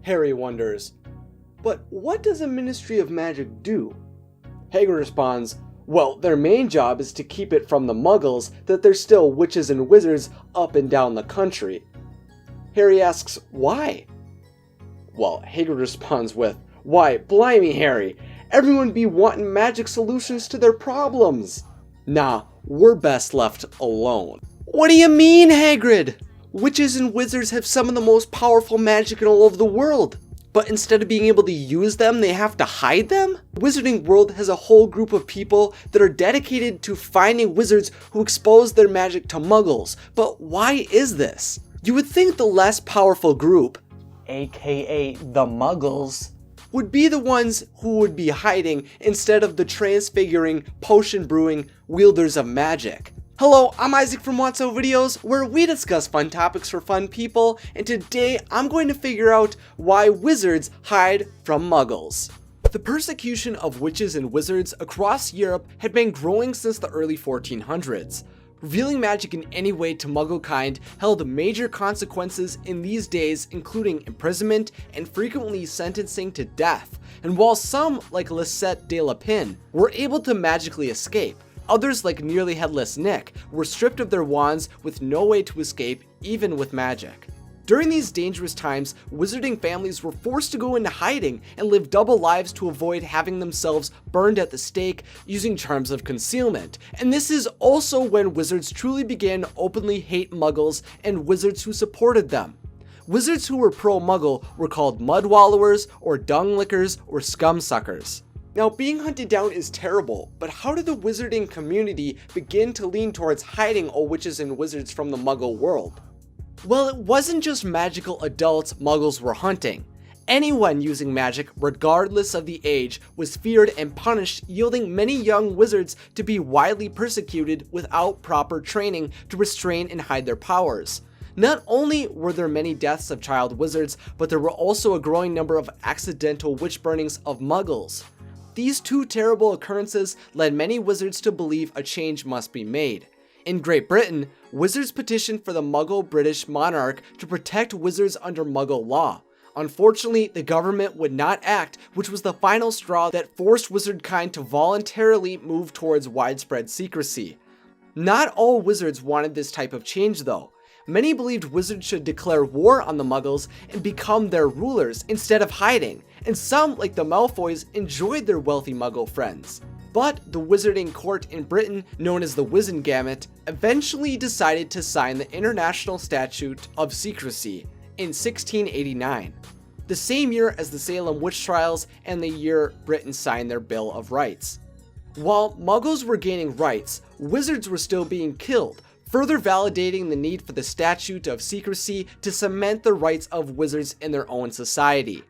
Harry wonders, "But what does a Ministry of Magic do?" Hagrid responds, "Well, their main job is to keep it from the Muggles that there's still witches and wizards up and down the country." Harry asks, "Why?" Well, Hagrid responds with, "Why, blimey, Harry, everyone be wanting magic solutions to their problems. Nah, we're best left alone." "What do you mean, Hagrid? Witches and wizards have some of the most powerful magic in all of the world. But instead of being able to use them, they have to hide them? The Wizarding World has a whole group of people that are dedicated to finding wizards who expose their magic to Muggles. But why is this? You would think the less powerful group, aka the Muggles, would be the ones who would be hiding instead of the transfiguring, potion brewing wielders of magic. Hello, I'm Isaac from What's So Videos, where we discuss fun topics for fun people, and today I'm going to figure out why wizards hide from Muggles. The persecution of witches and wizards across Europe had been growing since the early 1400s. Revealing magic in any way to Muggle kind held major consequences in these days, including imprisonment and frequently sentencing to death. And while some, like Lisette de Lapin, were able to magically escape, others, like Nearly Headless Nick, were stripped of their wands with no way to escape, even with magic. During these dangerous times, wizarding families were forced to go into hiding and live double lives to avoid having themselves burned at the stake using charms of concealment. And this is also when wizards truly began to openly hate Muggles and wizards who supported them. Wizards who were pro-Muggle were called mud-wallowers or dung-lickers or scum-suckers. Now, being hunted down is terrible, but how did the wizarding community begin to lean towards hiding all witches and wizards from the Muggle world? Well, it wasn't just magical adults Muggles were hunting. Anyone using magic, regardless of the age, was feared and punished, yielding many young wizards to be widely persecuted without proper training to restrain and hide their powers. Not only were there many deaths of child wizards, but there were also a growing number of accidental witch burnings of Muggles. These two terrible occurrences led many wizards to believe a change must be made. In Great Britain, wizards petitioned for the Muggle British monarch to protect wizards under Muggle law. Unfortunately, the government would not act, which was the final straw that forced wizardkind to voluntarily move towards widespread secrecy. Not all wizards wanted this type of change though. Many believed wizards should declare war on the Muggles and become their rulers instead of hiding, and some, like the Malfoys, enjoyed their wealthy Muggle friends. But the wizarding court in Britain, known as the Wizengamot, eventually decided to sign the International Statute of Secrecy in 1689, the same year as the Salem witch trials and the year Britain signed their Bill of Rights. While Muggles were gaining rights, wizards were still being killed, further validating the need for the Statute of Secrecy to cement the rights of wizards in their own society.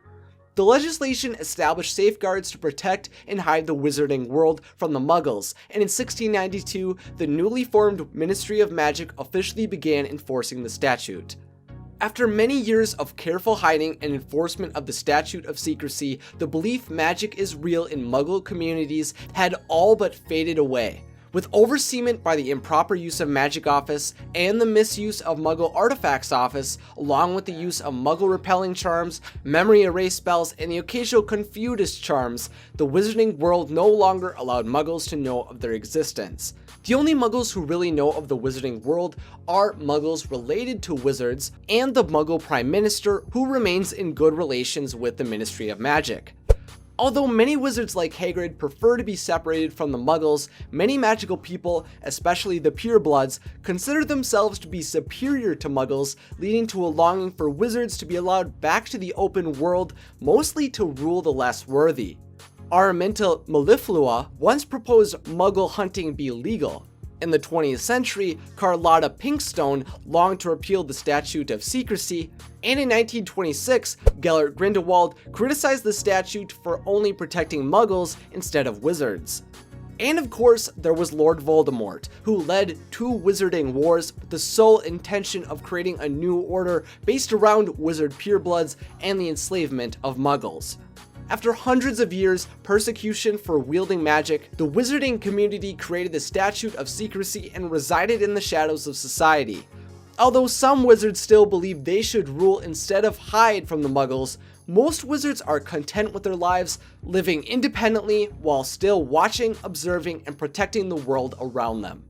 The legislation established safeguards to protect and hide the wizarding world from the Muggles, and in 1692, the newly formed Ministry of Magic officially began enforcing the statute. After many years of careful hiding and enforcement of the Statute of Secrecy, the belief magic is real in Muggle communities had all but faded away. With overseement by the improper use of Magic Office and the misuse of Muggle Artifacts Office, along with the use of Muggle repelling charms, memory erase spells, and the occasional Confuse charms, the wizarding world no longer allowed Muggles to know of their existence. The only Muggles who really know of the wizarding world are Muggles related to wizards and the Muggle Prime Minister, who remains in good relations with the Ministry of Magic. Although many wizards like Hagrid prefer to be separated from the Muggles, many magical people, especially the purebloods, consider themselves to be superior to Muggles, leading to a longing for wizards to be allowed back to the open world, mostly to rule the less worthy. Araminta Melliflua once proposed Muggle hunting be legal. In the 20th century, Carlotta Pinkstone longed to repeal the Statute of Secrecy, and in 1926, Gellert Grindelwald criticized the statute for only protecting Muggles instead of wizards. And of course, there was Lord Voldemort, who led two wizarding wars with the sole intention of creating a new order based around wizard purebloods and the enslavement of Muggles. After hundreds of years, persecution for wielding magic, the wizarding community created the Statute of Secrecy and resided in the shadows of society. Although some wizards still believe they should rule instead of hide from the Muggles, most wizards are content with their lives, living independently while still watching, observing, and protecting the world around them.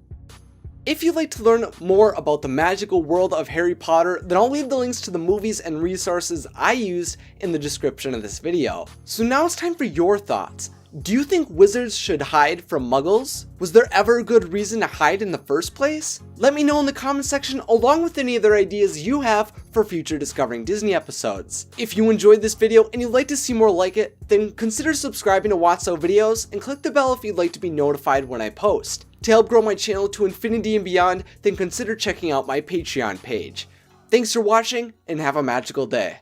If you'd like to learn more about the magical world of Harry Potter, then I'll leave the links to the movies and resources I used in the description of this video. So now it's time for your thoughts. Do you think wizards should hide from Muggles? Was there ever a good reason to hide in the first place? Let me know in the comment section along with any other ideas you have for future Discovering Disney episodes. If you enjoyed this video and you'd like to see more like it, then consider subscribing to Watch So videos and click the bell if you'd like to be notified when I post. To help grow my channel to infinity and beyond, then consider checking out my Patreon page. Thanks for watching and have a magical day.